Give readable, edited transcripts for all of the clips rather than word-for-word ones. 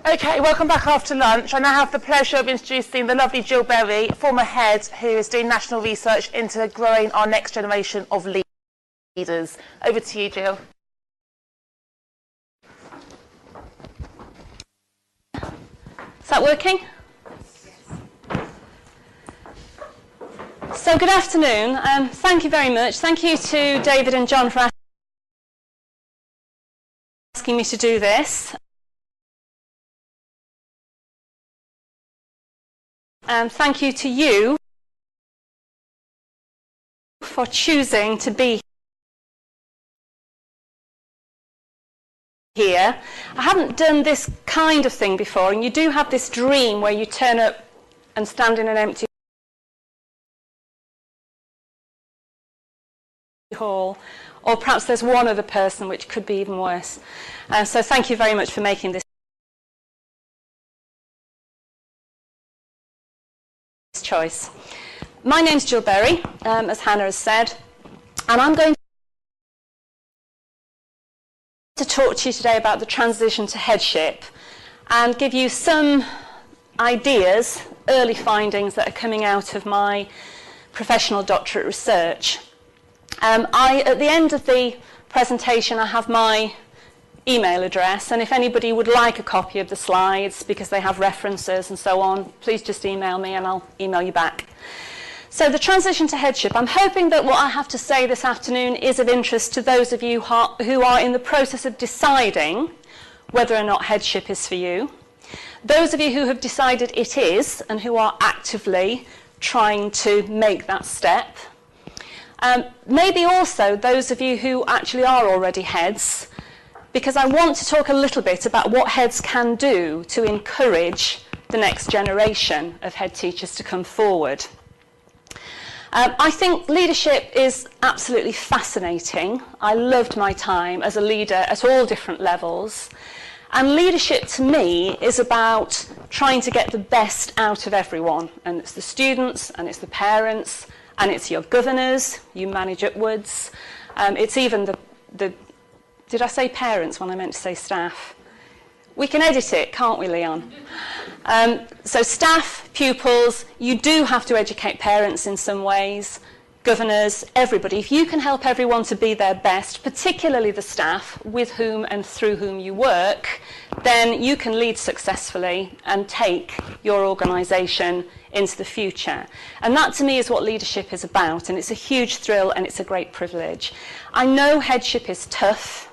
Okay, welcome back after lunch. I now have the pleasure of introducing the lovely Jill Berry, former head, who is doing national research into growing our next generation of leaders. Over to you, Jill. Is that working? So good afternoon. Thank you very much. Thank you to David and John for asking me to do this. And thank you to you for choosing to be here. I haven't done this kind of thing before, and you do have this dream where you turn up and stand in an empty hall, or perhaps there's one other person, which could be even worse. So thank you very much for making this choice. My name's Jill Berry, as Hannah has said, and I'm going to talk to you today about the transition to headship and give you some ideas, early findings that are coming out of my professional doctorate research. At the end of the presentation, I have my email address, and if anybody would like a copy of the slides because they have references and so on, please just email me and I'll email you back. So the transition to headship, I'm hoping that what I have to say this afternoon is of interest to those of you who are in the process of deciding whether or not headship is for you, those of you who have decided it is and who are actively trying to make that step, maybe also those of you who actually are already heads, because I want to talk a little bit about what heads can do to encourage the next generation of head teachers to come forward. I think leadership is absolutely fascinating. I loved my time as a leader at all different levels. And leadership to me is about trying to get the best out of everyone. And it's the students, and it's the parents, and it's your governors, you manage upwards. It's even the did I say parents when I meant to say staff? We can edit it, can't we, Leon? So staff, pupils, you do have to educate parents in some ways, governors, everybody. If you can help everyone to be their best, particularly the staff with whom and through whom you work, then you can lead successfully and take your organisation into the future. And that to me is what leadership is about, and it's a huge thrill and it's a great privilege. I know headship is tough.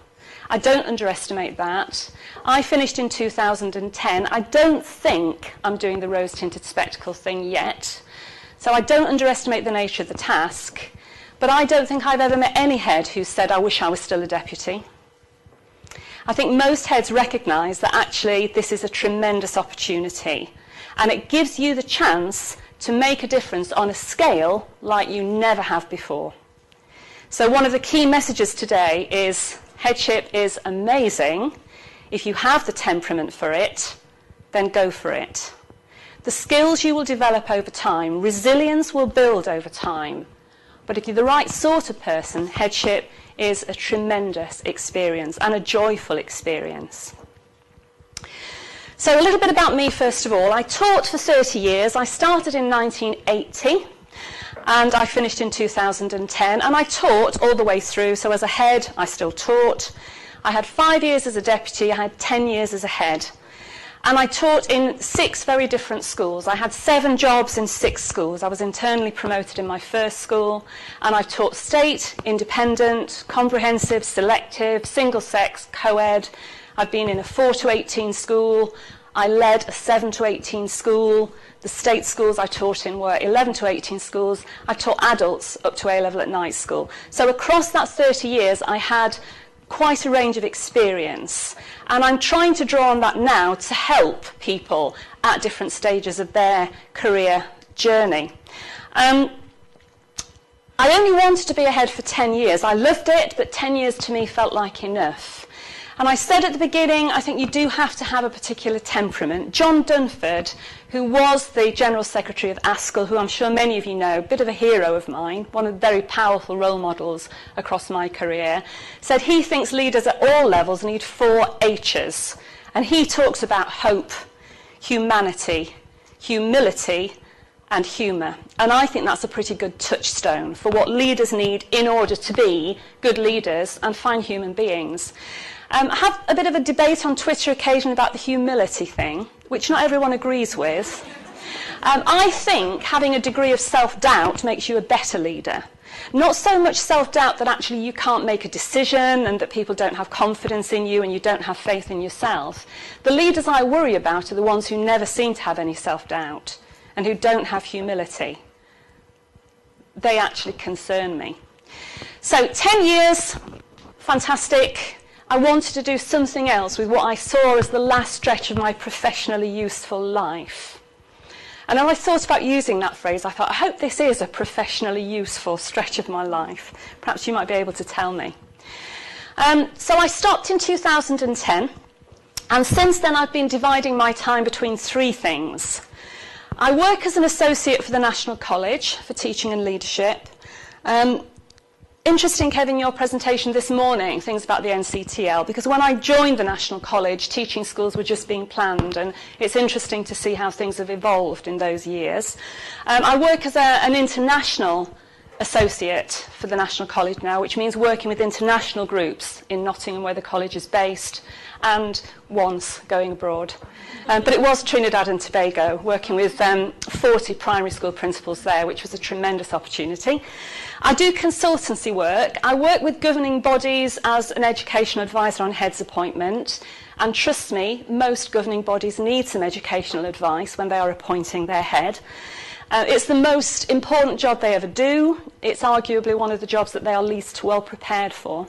I don't underestimate that. I finished in 2010. I don't think I'm doing the rose-tinted spectacle thing yet. So I don't underestimate the nature of the task. But I don't think I've ever met any head who said, I wish I was still a deputy. I think most heads recognise that actually this is a tremendous opportunity. And it gives you the chance to make a difference on a scale like you never have before. So one of the key messages today is headship is amazing. If you have the temperament for it, then go for it. The skills you will develop over time, resilience will build over time. But if you're the right sort of person, headship is a tremendous experience and a joyful experience. So a little bit about me first of all. I taught for 30 years. I started in 1980. And I finished in 2010, and I taught all the way through. So as a head, I still taught. I had 5 years as a deputy, I had 10 years as a head. And I taught in 6 very different schools. I had 7 jobs in 6 schools. I was internally promoted in my first school, and I've taught state, independent, comprehensive, selective, single-sex, co-ed. I've been in a 4 to 18 school. I led a 7 to 18 school. The state schools I taught in were 11 to 18 schools. I taught adults up to A-level at night school. So across that 30 years, I had quite a range of experience. And I'm trying to draw on that now to help people at different stages of their career journey. I only wanted to be a head for 10 years. I loved it, but 10 years to me felt like enough. And I said at the beginning, I think you do have to have a particular temperament. John Dunford, who was the General Secretary of ASCL, who I'm sure many of you know, a bit of a hero of mine, one of the very powerful role models across my career, said he thinks leaders at all levels need 4 H's. And he talks about hope, humanity, humility, and humour. And I think that's a pretty good touchstone for what leaders need in order to be good leaders and fine human beings. I have a bit of a debate on Twitter occasionally about the humility thing, which not everyone agrees with. I think having a degree of self-doubt makes you a better leader. Not so much self-doubt that actually you can't make a decision and that people don't have confidence in you and you don't have faith in yourself. The leaders I worry about are the ones who never seem to have any self-doubt and who don't have humility. They actually concern me. So 10 years, fantastic. I wanted to do something else with what I saw as the last stretch of my professionally useful life. And when I thought about using that phrase, I thought, I hope this is a professionally useful stretch of my life. Perhaps you might be able to tell me. So I stopped in 2010, and since then I've been dividing my time between three things. I work as an associate for the National College for Teaching and Leadership. Interesting, Kevin, your presentation this morning, things about the NCTL, because when I joined the National College, teaching schools were just being planned, and it's interesting to see how things have evolved in those years. I work as an international associate for the National College now, which means working with international groups in Nottingham, where the college is based, and once going abroad. But it was Trinidad and Tobago, working with 40 primary school principals there, which was a tremendous opportunity. I do consultancy work. I work with governing bodies as an educational advisor on heads appointment. And trust me, most governing bodies need some educational advice when they are appointing their head. It's the most important job they ever do. It's arguably one of the jobs that they are least well prepared for.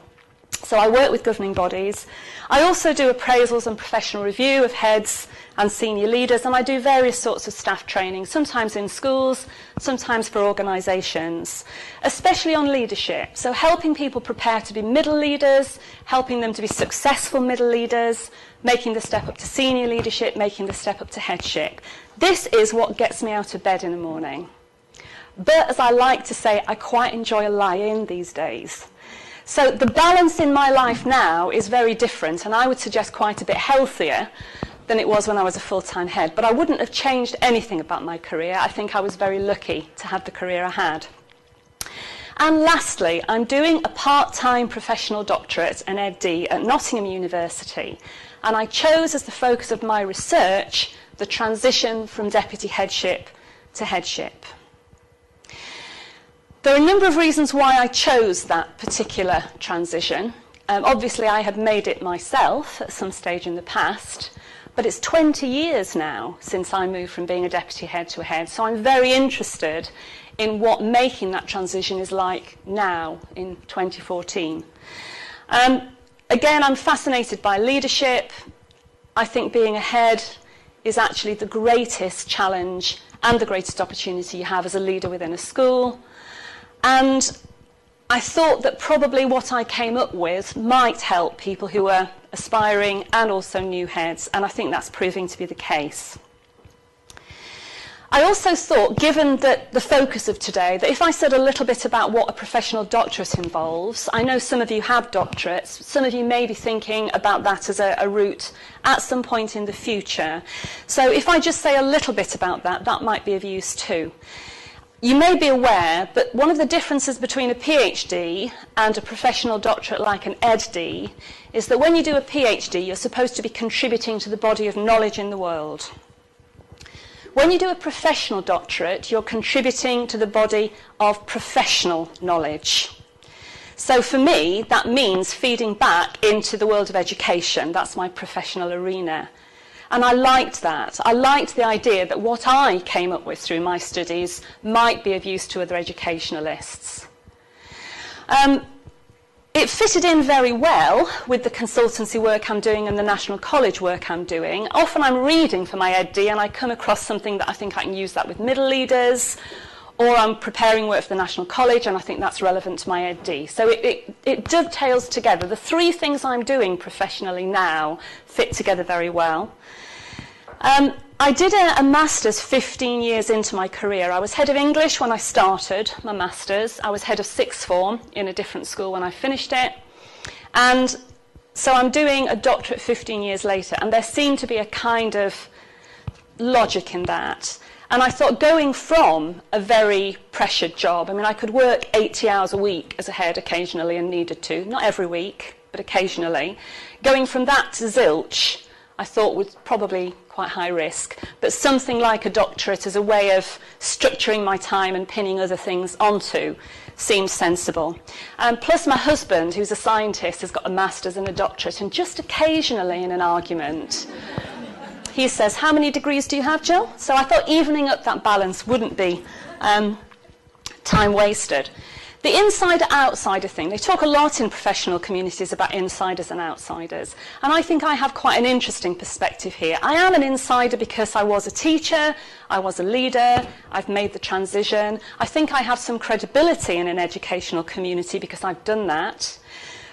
So I work with governing bodies. I also do appraisals and professional review of heads and senior leaders, and I do various sorts of staff training, sometimes in schools, sometimes for organisations, especially on leadership. So helping people prepare to be middle leaders, helping them to be successful middle leaders, making the step up to senior leadership, making the step up to headship. This is what gets me out of bed in the morning. But as I like to say, I quite enjoy a lie-in these days. So the balance in my life now is very different, and I would suggest quite a bit healthier than it was when I was a full-time head. But I wouldn't have changed anything about my career. I think I was very lucky to have the career I had. And lastly, I'm doing a part-time professional doctorate, an Ed.D. at Nottingham University. And I chose as the focus of my research the transition from deputy headship to headship. There are a number of reasons why I chose that particular transition. Obviously, I had made it myself at some stage in the past, but it's 20 years now since I moved from being a deputy head to a head, so I'm very interested in what making that transition is like now in 2014. Again, I'm fascinated by leadership. I think being a head is actually the greatest challenge and the greatest opportunity you have as a leader within a school. And I thought that probably what I came up with might help people who are aspiring and also new heads, and I think that's proving to be the case. I also thought, given that the focus of today, that if I said a little bit about what a professional doctorate involves, I know some of you have doctorates, some of you may be thinking about that as a route at some point in the future. So if I just say a little bit about that, that might be of use too. You may be aware, but one of the differences between a PhD and a professional doctorate like an Ed.D. is that when you do a PhD, you're supposed to be contributing to the body of knowledge in the world. When you do a professional doctorate, you're contributing to the body of professional knowledge. So for me, that means feeding back into the world of education. That's my professional arena. And I liked that. I liked the idea that what I came up with through my studies might be of use to other educationalists. It fitted in very well with the consultancy work I'm doing and the National College work I'm doing. Often I'm reading for my Ed.D. and I come across something that I think I can use that with middle leaders, or I'm preparing work for the National College and I think that's relevant to my Ed.D. So it dovetails together. The three things I'm doing professionally now fit together very well. I did a master's 15 years into my career. I was head of English when I started my master's. I was head of sixth form in a different school when I finished it. And So I'm doing a doctorate 15 years later, and there seemed to be a kind of logic in that. And I thought, going from a very pressured job, I mean, I could work 80 hours a week as a head occasionally and needed to, not every week, but occasionally. Going from that to zilch, I thought was probably quite high risk, but something like a doctorate as a way of structuring my time and pinning other things onto seemed sensible. Plus my husband, who's a scientist, has got a master's and a doctorate, and just occasionally in an argument, he says, how many degrees do you have, Jill? So I thought evening up that balance wouldn't be time wasted. The insider-outsider thing, they talk a lot in professional communities about insiders and outsiders. And I think I have quite an interesting perspective here. I am an insider because I was a teacher, I was a leader, I've made the transition. I think I have some credibility in an educational community because I've done that.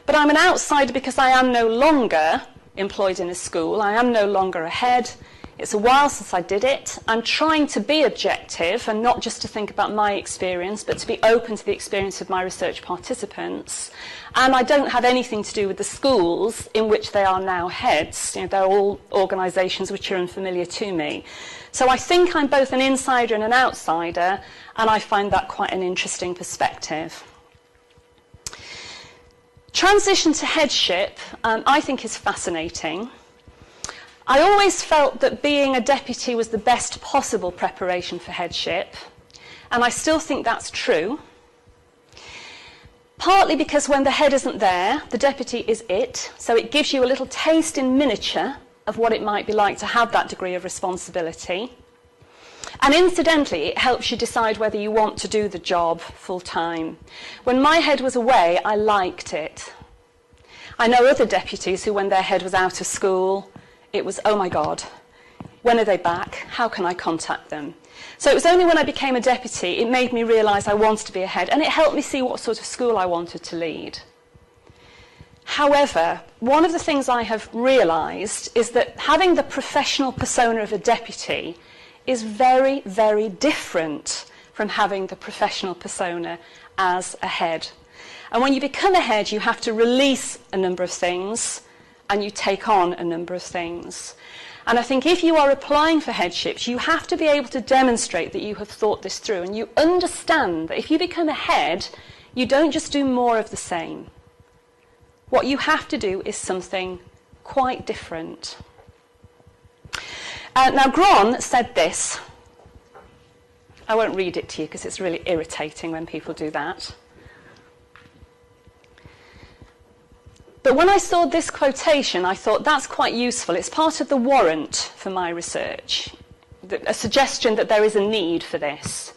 But I'm an outsider because I am no longer employed in a school. I am no longer a head. It's a while since I did it. I'm trying to be objective and not just to think about my experience, but to be open to the experience of my research participants. And I don't have anything to do with the schools in which they are now heads. You know, they're all organisations which are unfamiliar to me. So I think I'm both an insider and an outsider, and I find that quite an interesting perspective. Transition to headship, I think, is fascinating. I always felt that being a deputy was the best possible preparation for headship, and I still think that's true. Partly because when the head isn't there, the deputy is it, so it gives you a little taste in miniature of what it might be like to have that degree of responsibility. And incidentally, it helps you decide whether you want to do the job full time. When my head was away, I liked it. I know other deputies who, when their head was out of school, it was, oh my God, when are they back? How can I contact them? So it was only when I became a deputy, it made me realise I wanted to be a head, and it helped me see what sort of school I wanted to lead. However, one of the things I have realised is that having the professional persona of a deputy is very, very different from having the professional persona as a head. And when you become a head, you have to release a number of things, and you take on a number of things. And I think if you are applying for headships, you have to be able to demonstrate that you have thought this through, and you understand that if you become a head, you don't just do more of the same. What you have to do is something quite different. Now, Gron said this. I won't read it to you because it's really irritating when people do that. But when I saw this quotation, I thought that's quite useful. It's part of the warrant for my research, a suggestion that there is a need for this.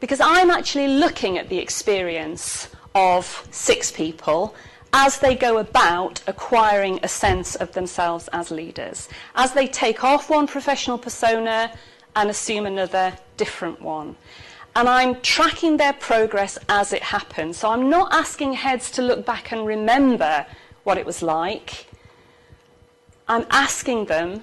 Because I'm actually looking at the experience of 6 people as they go about acquiring a sense of themselves as leaders, as they take off one professional persona and assume another different one. And I'm tracking their progress as it happens. So I'm not asking heads to look back and remember what it was like. I'm asking them,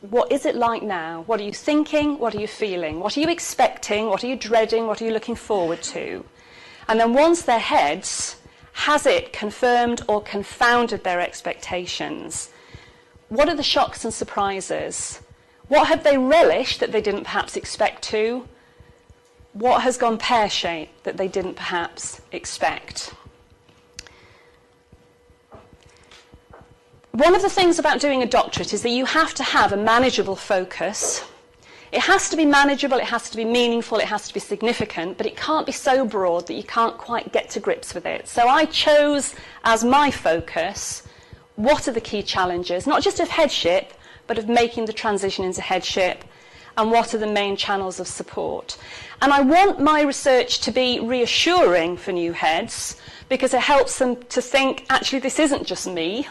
what is it like now? What are you thinking? What are you feeling? What are you expecting? What are you dreading? What are you looking forward to? And then once they're heads, has it confirmed or confounded their expectations? What are the shocks and surprises? What have they relished that they didn't perhaps expect to? What has gone pear-shaped that they didn't perhaps expect? One of the things about doing a doctorate is that you have to have a manageable focus. It has to be manageable, it has to be meaningful, it has to be significant, but it can't be so broad that you can't quite get to grips with it. So I chose as my focus, what are the key challenges, not just of headship, but of making the transition into headship, and what are the main channels of support. And I want my research to be reassuring for new heads, because it helps them to think, actually, this isn't just me.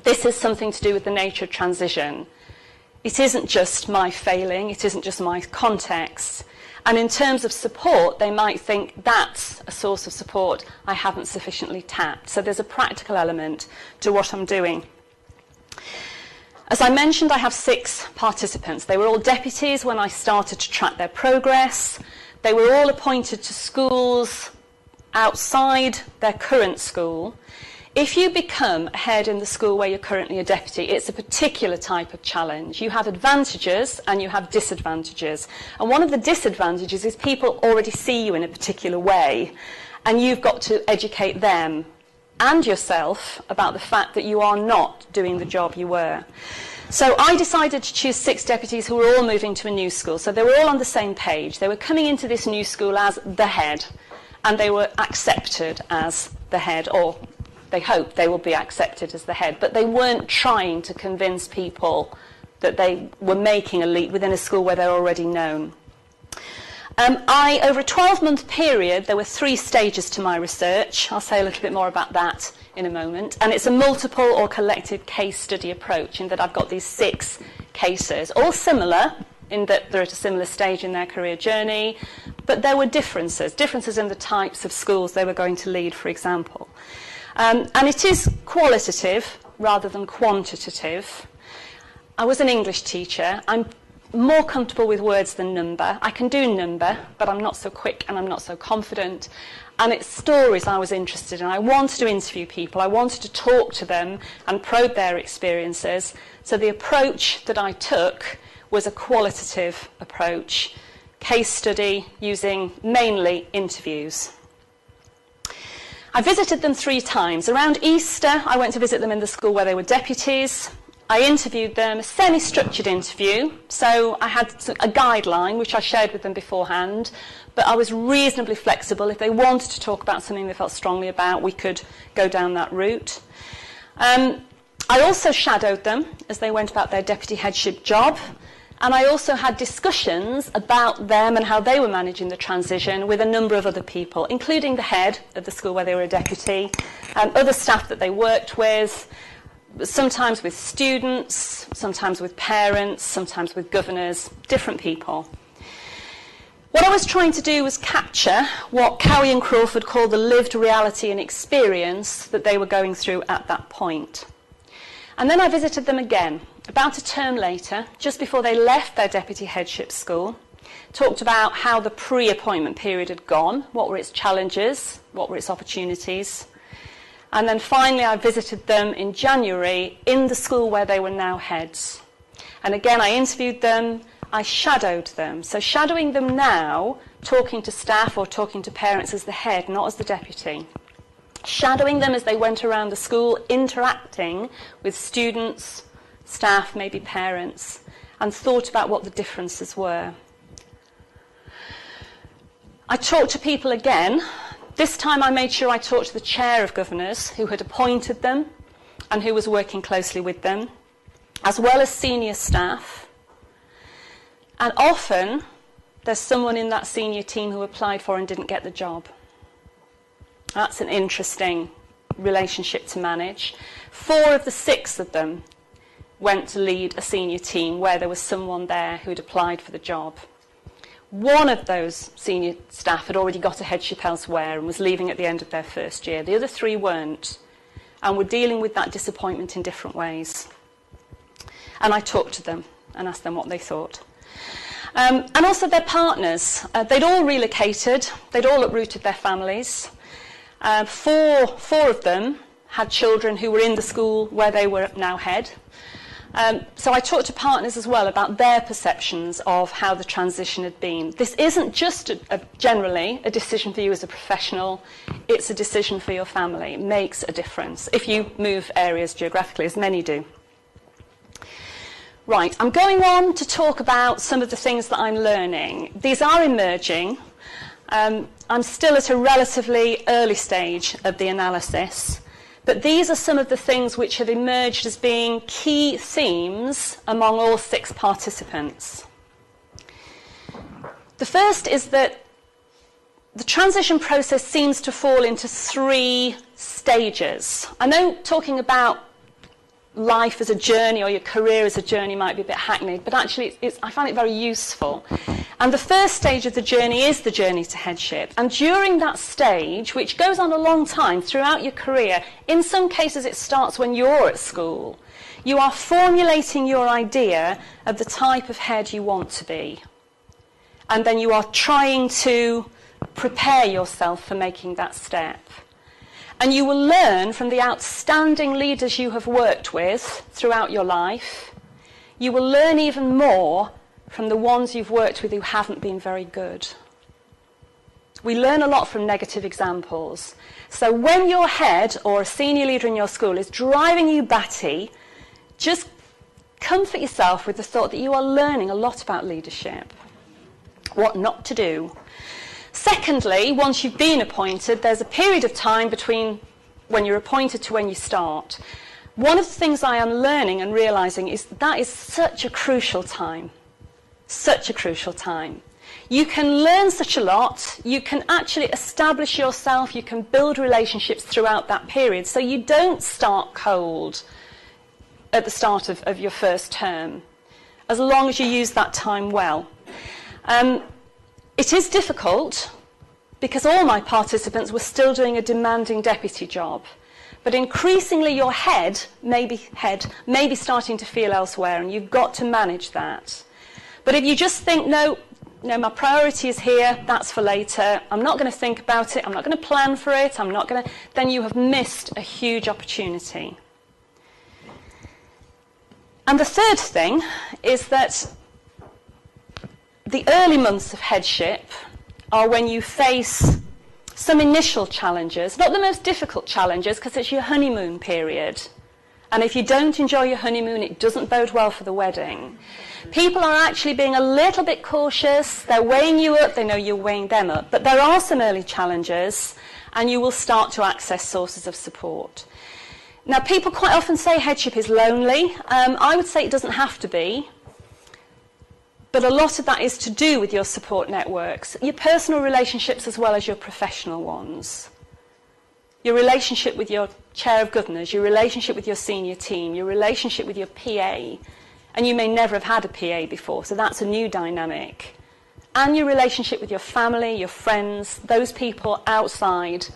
This is something to do with the nature of transition. It isn't just my failing, it isn't just my context. And in terms of support, they might think that's a source of support I haven't sufficiently tapped. So there's a practical element to what I'm doing. As I mentioned, I have 6 participants. They were all deputies when I started to track their progress. They were all appointed to schools outside their current school. If you become a head in the school where you're currently a deputy, it's a particular type of challenge. You have advantages and you have disadvantages. And one of the disadvantages is people already see you in a particular way, and you've got to educate them and yourself about the fact that you are not doing the job you were. So I decided to choose 6 deputies who were all moving to a new school. So they were all on the same page. They were coming into this new school as the head, and they were accepted as the head, or they hoped they would be accepted as the head, but they weren't trying to convince people that they were making a leap within a school where they're already known. Over a 12-month period, there were 3 stages to my research. I'll say a little bit more about that in a moment. And it's a multiple or collective case study approach in that I've got these 6 cases, all similar in that they're at a similar stage in their career journey, but there were differences in the types of schools they were going to lead, for example. And it is qualitative rather than quantitative. I was an English teacher. I'm more comfortable with words than number. I can do number, but I'm not so quick and I'm not so confident. And it's stories I was interested in. I wanted to interview people. I wanted to talk to them and probe their experiences. So the approach that I took was a qualitative approach, case study using mainly interviews. I visited them 3 times. Around Easter, I went to visit them in the school where they were deputies. I interviewed them, a semi-structured interview, so I had a guideline which I shared with them beforehand, but I was reasonably flexible. If they wanted to talk about something they felt strongly about, we could go down that route. I also shadowed them as they went about their deputy headship job, and I also had discussions about them and how they were managing the transition with a number of other people, including the head of the school where they were a deputy, other staff that they worked with, sometimes with students, sometimes with parents, sometimes with governors, different people. What I was trying to do was capture what Cowie and Crawford call the lived reality and experience that they were going through at that point. And then I visited them again, about a term later, just before they left their deputy headship school, talked about how the pre-appointment period had gone, what were its challenges, what were its opportunities. And then finally I visited them in January in the school where they were now heads. And again I interviewed them, I shadowed them. So shadowing them now, talking to staff or talking to parents as the head, not as the deputy. Shadowing them as they went around the school, interacting with students, staff, maybe parents, and thought about what the differences were. I talked to people again. This time I made sure I talked to the chair of governors who had appointed them and who was working closely with them, as well as senior staff. And often there's someone in that senior team who applied for and didn't get the job. That's an interesting relationship to manage. 4 of the 6 of them went to lead a senior team where there was someone there who'd applied for the job. 1 of those senior staff had already got a headship elsewhere and was leaving at the end of their first year. The other 3 weren't, and were dealing with that disappointment in different ways. And I talked to them and asked them what they thought. And also their partners. They'd all relocated. They'd all uprooted their families. 4 of them had children who were in the school where they were now head. So I talked to partners as well about their perceptions of how the transition had been. This isn't just generally a decision for you as a professional, it's a decision for your family. It makes a difference if you move areas geographically, as many do. Right, I'm going on to talk about some of the things that I'm learning. These are emerging. I'm still at a relatively early stage of the analysis. But these are some of the things which have emerged as being key themes among all 6 participants. The first is that the transition process seems to fall into 3 stages. I know talking about life as a journey or your career as a journey might be a bit hackneyed, but actually I find it very useful. And the first stage of the journey is the journey to headship. And during that stage, which goes on a long time throughout your career, in some cases it starts when you're at school, you are formulating your idea of the type of head you want to be. And then you are trying to prepare yourself for making that step. And you will learn from the outstanding leaders you have worked with throughout your life. You will learn even more from the ones you've worked with who haven't been very good. We learn a lot from negative examples. So when your head or a senior leader in your school is driving you batty, just comfort yourself with the thought that you are learning a lot about leadership, what not to do. Secondly, once you've been appointed, there's a period of time between when you're appointed to when you start. One of the things I am learning and realising is that is such a crucial time. Such a crucial time. You can learn such a lot. You can actually establish yourself. You can build relationships throughout that period. So you don't start cold at the start of your first term, as long as you use that time well. It is difficult because all my participants were still doing a demanding deputy job. But increasingly your head may be starting to feel elsewhere, and you've got to manage that. But if you just think, no, my priority is here, that's for later, I'm not going to think about it, I'm not going to plan for it, then you have missed a huge opportunity. And the third thing is that the early months of headship are when you face some initial challenges, not the most difficult challenges because it's your honeymoon period. And if you don't enjoy your honeymoon, it doesn't bode well for the wedding. People are actually being a little bit cautious. They're weighing you up. They know you're weighing them up. But there are some early challenges, and you will start to access sources of support. Now, people quite often say headship is lonely. I would say it doesn't have to be. But a lot of that is to do with your support networks, your personal relationships as well as your professional ones. Your relationship with your chair of governors, your relationship with your senior team, your relationship with your PA. And you may never have had a PA before, so that's a new dynamic. And your relationship with your family, your friends, those people outside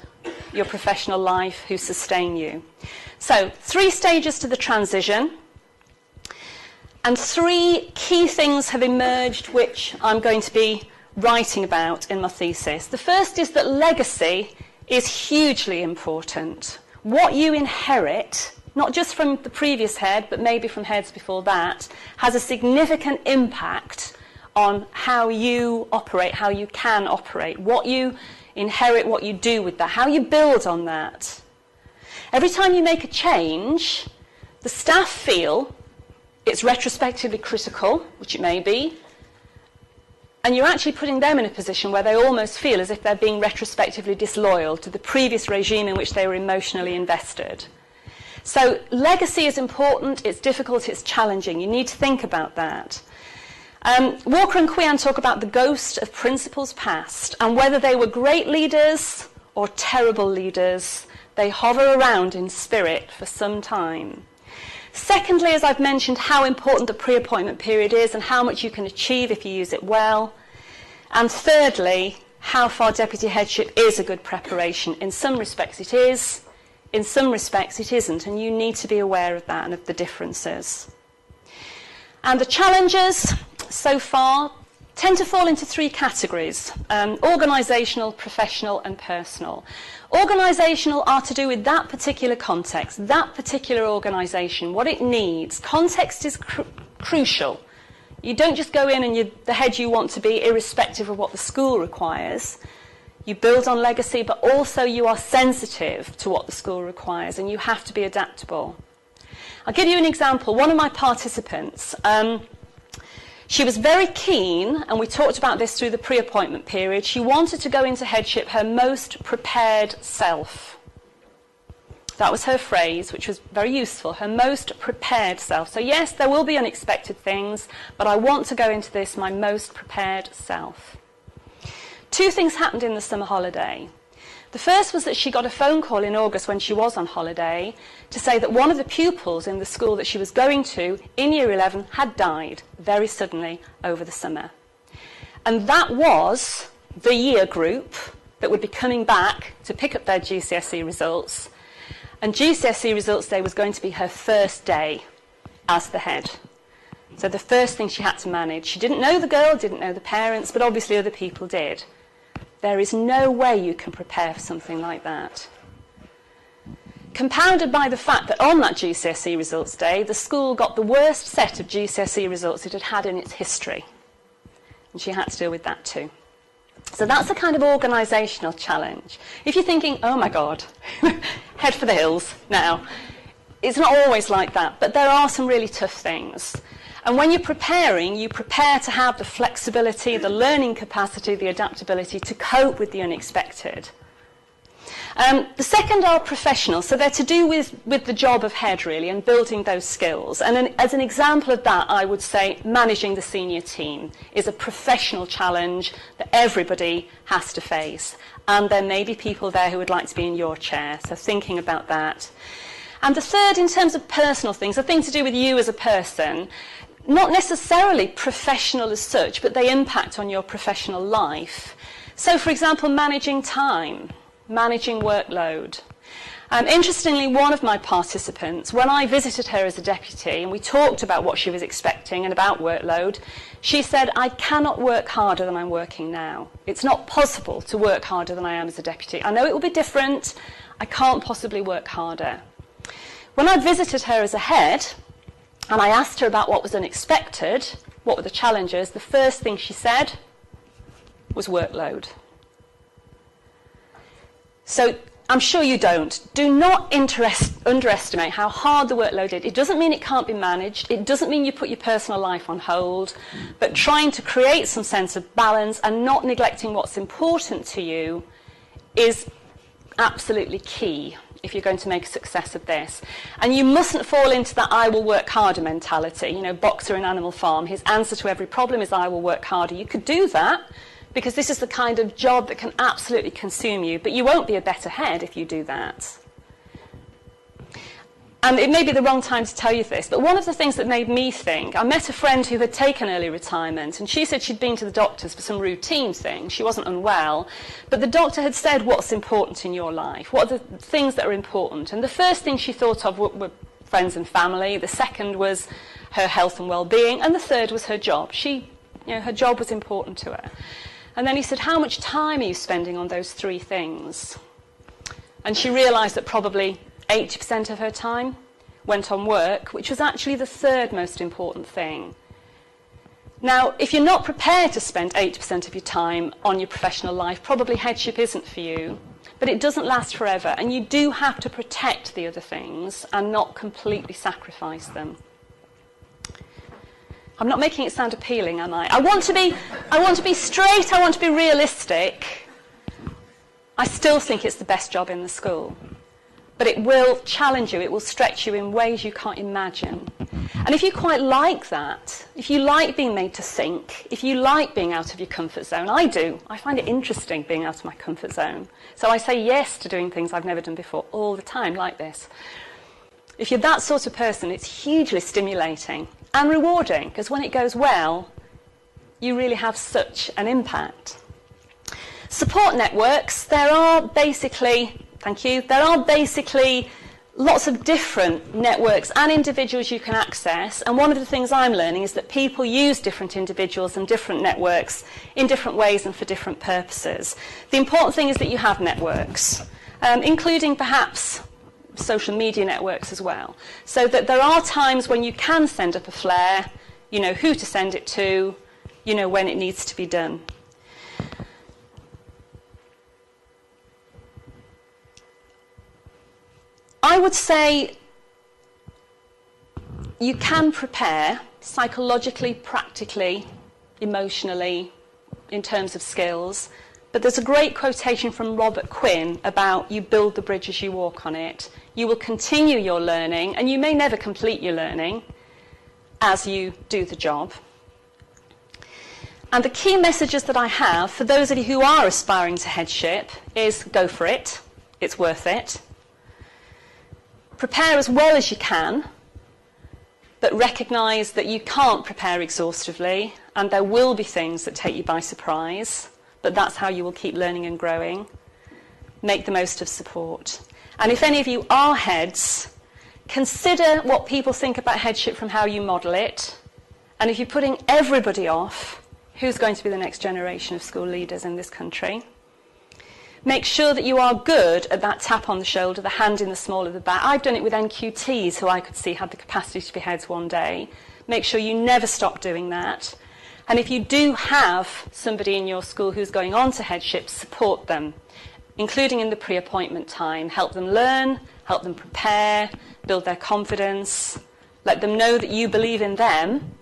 your professional life who sustain you. So 3 stages to the transition. And 3 key things have emerged which I'm going to be writing about in my thesis. The first is that legacy is hugely important. What you inherit, not just from the previous head, but maybe from heads before that, has a significant impact on how you operate, how you can operate, what you inherit, what you do with that, how you build on that. Every time you make a change, the staff feel it's retrospectively critical, which it may be, and you're actually putting them in a position where they almost feel as if they're being retrospectively disloyal to the previous regime in which they were emotionally invested. So legacy is important, it's difficult, it's challenging. You need to think about that. Walker and Quian talk about the ghost of principles past, and whether they were great leaders or terrible leaders, they hover around in spirit for some time. Secondly, as I've mentioned, how important the pre-appointment period is and how much you can achieve if you use it well. And thirdly, how far deputy headship is a good preparation. In some respects it is, in some respects it isn't, and you need to be aware of that and of the differences. And the challenges so far tend to fall into 3 categories: organisational, professional and personal. Organisational are to do with that particular context, that particular organisation, what it needs. Context is crucial. You don't just go in and you're the head you want to be irrespective of what the school requires. You build on legacy, but also you are sensitive to what the school requires, and you have to be adaptable. I'll give you an example. One of my participants, she was very keen, and we talked about this through the pre-appointment period, she wanted to go into headship her most prepared self. That was her phrase, which was very useful, her most prepared self. So yes, there will be unexpected things, but I want to go into this my most prepared self. 2 things happened in the summer holiday. The first was that she got a phone call in August when she was on holiday to say that one of the pupils in the school that she was going to in Year 11 had died very suddenly over the summer. And that was the year group that would be coming back to pick up their GCSE results. And GCSE results day was going to be her first day as the head. So the first thing she had to manage. She didn't know the girl, didn't know the parents, but obviously other people did. There is no way you can prepare for something like that. compounded by the fact that on that GCSE results day, the school got the worst set of GCSE results it had had in its history. And she had to deal with that too. So that's a kind of organisational challenge. If you're thinking, oh my God, head for the hills now, it's not always like that, but there are some really tough things. And when you're preparing, you prepare to have the flexibility, the learning capacity, the adaptability to cope with the unexpected. The second are professional, so they're to do with the job of head really and building those skills. And as an example of that, I would say managing the senior team is a professional challenge that everybody has to face. And there may be people there who would like to be in your chair, so thinking about that. And the third, in terms of personal things, are things to do with you as a person, not necessarily professional as such, but they impact on your professional life. So, for example, managing time. Managing workload. Interestingly, one of my participants, when I visited her as a deputy and we talked about what she was expecting and about workload, she said, I cannot work harder than I'm working now. It's not possible to work harder than I am as a deputy. I know it will be different. I can't possibly work harder. When I visited her as a head and I asked her about what was unexpected, what were the challenges, the first thing she said was workload. So I'm sure you don't. Do not underestimate how hard the workload is. It doesn't mean it can't be managed. It doesn't mean you put your personal life on hold. But trying to create some sense of balance and not neglecting what's important to you is absolutely key if you're going to make a success of this. And you mustn't fall into that I will work harder mentality. You know, Boxer in Animal Farm, his answer to every problem is I will work harder. You could do that, because this is the kind of job that can absolutely consume you, but you won't be a better head if you do that. And it may be the wrong time to tell you this, but one of the things that made me think, I met a friend who had taken early retirement, and she said she'd been to the doctors for some routine thing. She wasn't unwell, but the doctor had said, what's important in your life? What are the things that are important? And the first thing she thought of were friends and family. The second was her health and well-being, and the third was her job. Her job was important to her. And then he said, how much time are you spending on those three things? And she realised that probably 80% of her time went on work, which was actually the third most important thing. Now, if you're not prepared to spend 80% of your time on your professional life, probably headship isn't for you, but it doesn't last forever, and you do have to protect the other things and not completely sacrifice them. I'm not making it sound appealing, am I? I want to be straight, I want to be realistic. I still think it's the best job in the school. But it will challenge you, it will stretch you in ways you can't imagine. And if you quite like that, if you like being made to think, if you like being out of your comfort zone, I do. I find it interesting being out of my comfort zone. So I say yes to doing things I've never done before all the time, like this. If you're that sort of person, it's hugely stimulating and rewarding, because when it goes well, you really have such an impact. Support networks, there are basically lots of different networks and individuals you can access, and one of the things I'm learning is that people use different individuals and different networks in different ways and for different purposes. The important thing is that you have networks, including perhaps social media networks as well, so that there are times when you can send up a flare, you know who to send it to, you know when it needs to be done. I would say you can prepare psychologically, practically, emotionally, in terms of skills. But there's a great quotation from Robert Quinn about you build the bridge as you walk on it. You will continue your learning, and you may never complete your learning as you do the job. And the key messages that I have for those of you who are aspiring to headship is go for it. It's worth it. Prepare as well as you can, but recognise that you can't prepare exhaustively, and there will be things that take you by surprise. But that's how you will keep learning and growing. Make the most of support. And if any of you are heads, consider what people think about headship from how you model it. And if you're putting everybody off, who's going to be the next generation of school leaders in this country? Make sure that you are good at that tap on the shoulder, the hand in the small of the back. I've done it with NQTs who I could see had the capacity to be heads one day. Make sure you never stop doing that. And if you do have somebody in your school who's going on to headship, support them, including in the pre-appointment time. Help them learn, help them prepare, build their confidence. Let them know that you believe in them.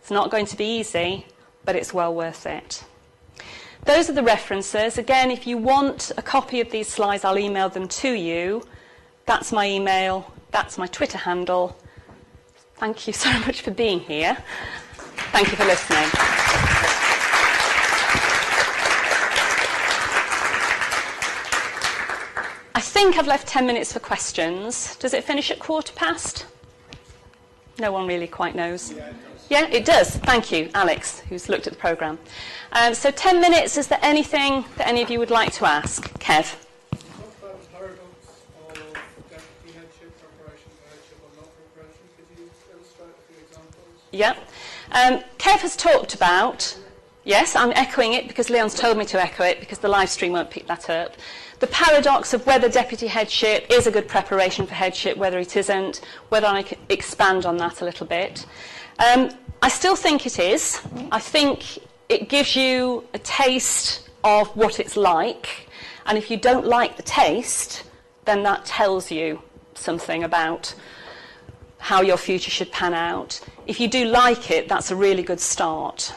It's not going to be easy, but it's well worth it. Those are the references. Again, if you want a copy of these slides, I'll email them to you. That's my email. That's my Twitter handle. Thank you so much for being here. Thank you for listening. I think I've left 10 minutes for questions. Does it finish at 15:15? No one really quite knows. Yeah, it does. Thank you, Alex, who's looked at the programme. So 10 minutes. Is there anything that any of you would like to ask? Kev? What about the paradox of deputy headship, preparation for headship or not preparation? Could you illustrate a few examples? Yeah. Kev has talked about, yes, I'm echoing it because Leon's told me to echo it because the live stream won't pick that up. The paradox of whether deputy headship is a good preparation for headship, whether it isn't, whether I can expand on that a little bit. I still think it is. I think it gives you a taste of what it's like. And if you don't like the taste, then that tells you something about how your future should pan out. If you do like it, that's a really good start.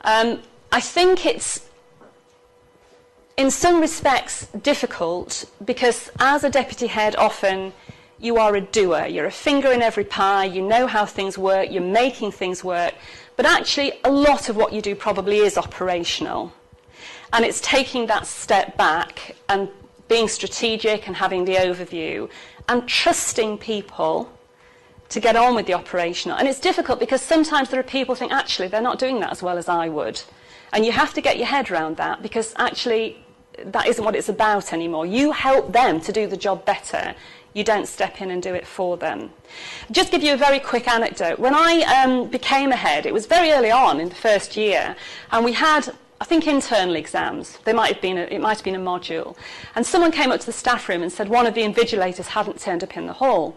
I think it's, in some respects, difficult because as a deputy head, often you are a doer. You're a finger in every pie. You know how things work. You're making things work. But actually, a lot of what you do probably is operational. And it's taking that step back and being strategic and having the overview and trusting people to get on with the operational. And it's difficult because sometimes there are people who think, actually, they're not doing that as well as I would. And you have to get your head around that because actually that isn't what it's about anymore. You help them to do the job better. You don't step in and do it for them. Just give you a very quick anecdote. When I became a head, it was very early on in the first year, and we had, I think, internal exams. It might have been a module. And someone came up to the staff room and said one of the invigilators hadn't turned up in the hall.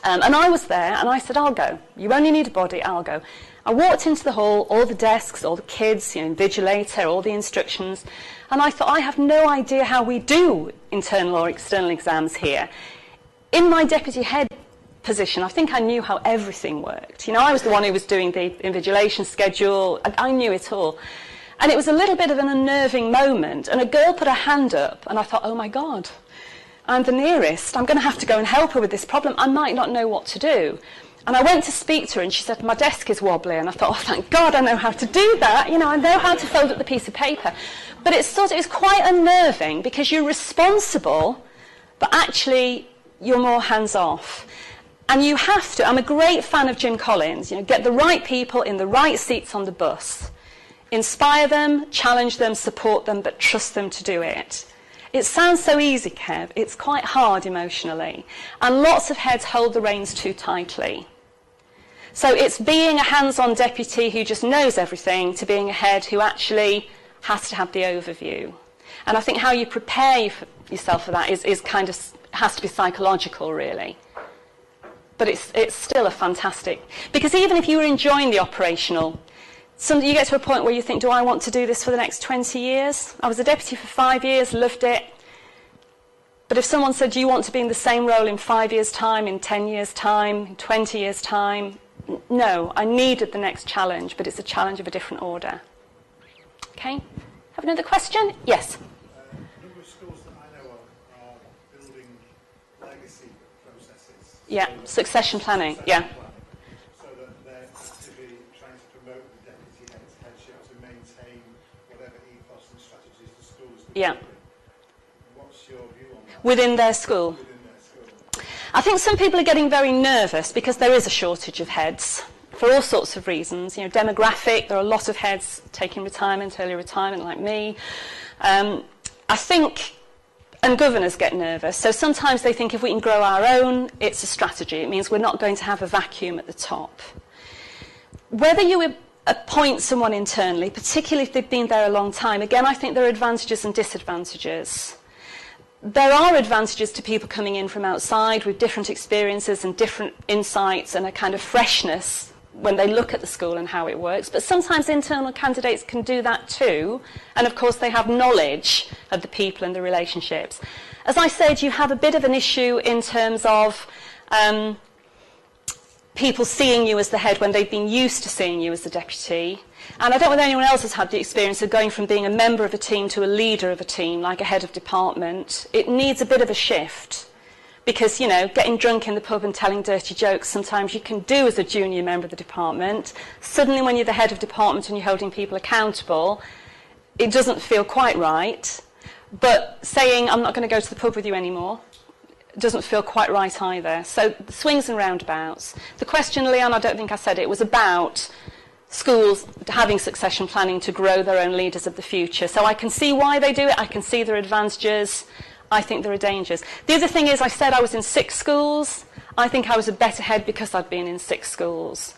And I was there, and I said, I'll go. You only need a body, I'll go. I walked into the hall, all the desks, all the kids, invigilator, all the instructions, and I thought, I have no idea how we do internal or external exams here. In my deputy head position, I think I knew how everything worked. I was the one who was doing the invigilation schedule. I knew it all. And it was a little bit of an unnerving moment, and a girl put her hand up, and I thought, oh my God, I'm the nearest. I'm going to have to go and help her with this problem. I might not know what to do. And I went to speak to her, and she said, my desk is wobbly. And I thought, oh, thank God, I know how to do that. I know how to fold up the piece of paper. But it was quite unnerving because you're responsible, but actually you're more hands-off. And you have to, I'm a great fan of Jim Collins, get the right people in the right seats on the bus. Inspire them, challenge them, support them, but trust them to do it. It sounds so easy, Kev. It's quite hard emotionally. And lots of heads hold the reins too tightly. So it's being a hands-on deputy who just knows everything to being a head who actually has to have the overview. And I think how you prepare yourself for that is kind of, has to be psychological, really. But it's still a fantastic, because even if you were enjoying the operational, you get to a point where you think, do I want to do this for the next 20 years? I was a deputy for 5 years, loved it. But if someone said, do you want to be in the same role in 5 years' time, in 10 years' time, in 20 years' time? No, I needed the next challenge, but it's a challenge of a different order. Okay, have another question? Yes? A number of schools that I know of are building legacy processes. Yeah, succession planning, yeah. So that they're actively trying to promote the deputy headship to maintain whatever ethos and strategies the school is developing. Yeah. What's your view on that? Within their school? Within their school. I think some people are getting very nervous because there is a shortage of heads for all sorts of reasons. Demographic, there are a lot of heads taking retirement, early retirement like me. I think, and governors get nervous, so sometimes they think if we can grow our own, it's a strategy. It means we're not going to have a vacuum at the top. Whether you appoint someone internally, particularly if they've been there a long time, again, I think there are advantages and disadvantages. There are advantages to people coming in from outside with different experiences and different insights and a kind of freshness when they look at the school and how it works. But sometimes internal candidates can do that too. And of course, they have knowledge of the people and the relationships. As I said, you have a bit of an issue in terms of people seeing you as the head when they've been used to seeing you as the deputy. And I don't know whether anyone else has had the experience of going from being a member of a team to a leader of a team, like a head of department. It needs a bit of a shift because, you know, getting drunk in the pub and telling dirty jokes sometimes you can do as a junior member of the department. Suddenly when you're the head of department and you're holding people accountable, it doesn't feel quite right. But saying, I'm not going to go to the pub with you anymore, doesn't feel quite right either. So the swings and roundabouts. The question, Leon, I don't think I said it, was about schools having succession planning to grow their own leaders of the future. So I can see why they do it. I can see their advantages. I think there are dangers. The other thing is I said I was in 6 schools. I think I was a better head because I'd been in 6 schools.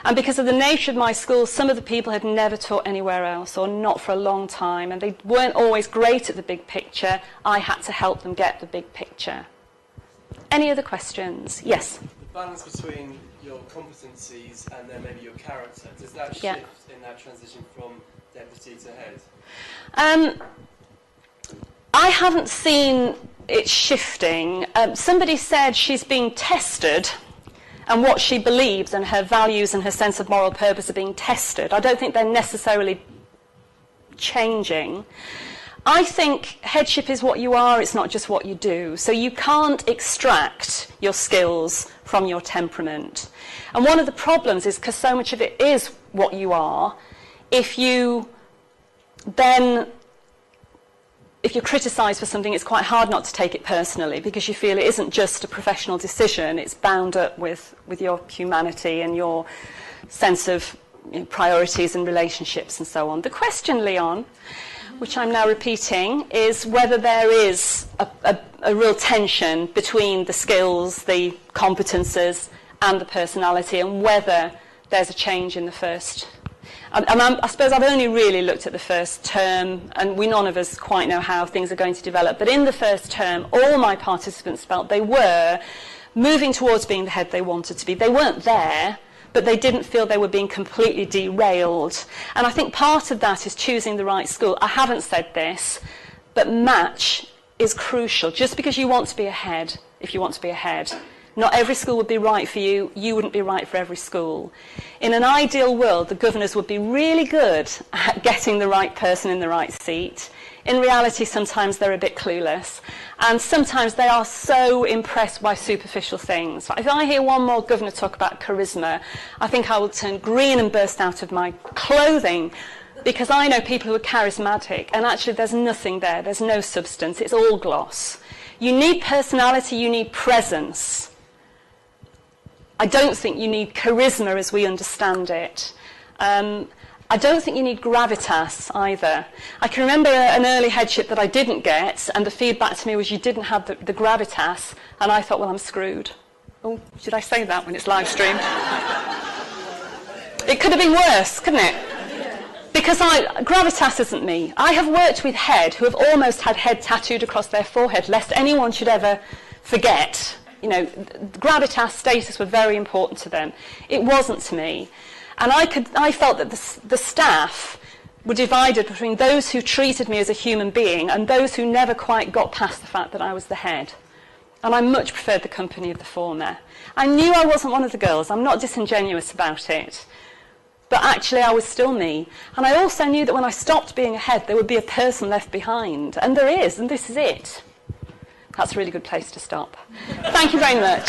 And because of the nature of my school, some of the people had never taught anywhere else or not for a long time. And they weren't always great at the big picture. I had to help them get the big picture. Any other questions? Yes? The balance between your competencies and then maybe your character, does that shift in that transition from deputy to head? I haven't seen it shifting. Somebody said she's being tested and what she believes and her values and her sense of moral purpose are being tested. I don't think they're necessarily changing. I think headship is what you are, it's not just what you do. So you can't extract your skills from your temperament. And one of the problems is because so much of it is what you are, if you're criticised for something, it's quite hard not to take it personally because you feel it isn't just a professional decision, it's bound up with your humanity and your sense of priorities and relationships and so on. The question, Leon, which I'm now repeating, is whether there is a real tension between the skills, the competences and the personality, and whether there's a change in the first. I suppose I've only really looked at the first term, and none of us quite know how things are going to develop, but in the first term, all my participants felt they were moving towards being the head they wanted to be. They weren't there, but they didn't feel they were being completely derailed. And I think part of that is choosing the right school. I haven't said this, but match is crucial. Just because you want to be a head, if you want to be a head, not every school would be right for you. You wouldn't be right for every school. In an ideal world, the governors would be really good at getting the right person in the right seat. In reality, sometimes they're a bit clueless. And sometimes they are so impressed by superficial things. If I hear one more governor talk about charisma, I think I will turn green and burst out of my clothing because I know people who are charismatic and actually there's nothing there. There's no substance. It's all gloss. You need personality. You need presence. I don't think you need charisma as we understand it. I don't think you need gravitas either. I can remember an early headship that I didn't get, and the feedback to me was you didn't have the gravitas, and I thought, well, I'm screwed. Oh, should I say that when it's live streamed? It could have been worse, couldn't it? Because gravitas isn't me. I have worked with head who have almost had head tattooed across their forehead, lest anyone should ever forget. You know, gravitas, status were very important to them. It wasn't to me. And I felt that the staff were divided between those who treated me as a human being and those who never quite got past the fact that I was the head. And I much preferred the company of the former. I knew I wasn't one of the girls. I'm not disingenuous about it. But actually, I was still me. And I also knew that when I stopped being a head, there would be a person left behind. And there is, and this is it. That's a really good place to stop. Thank you very much.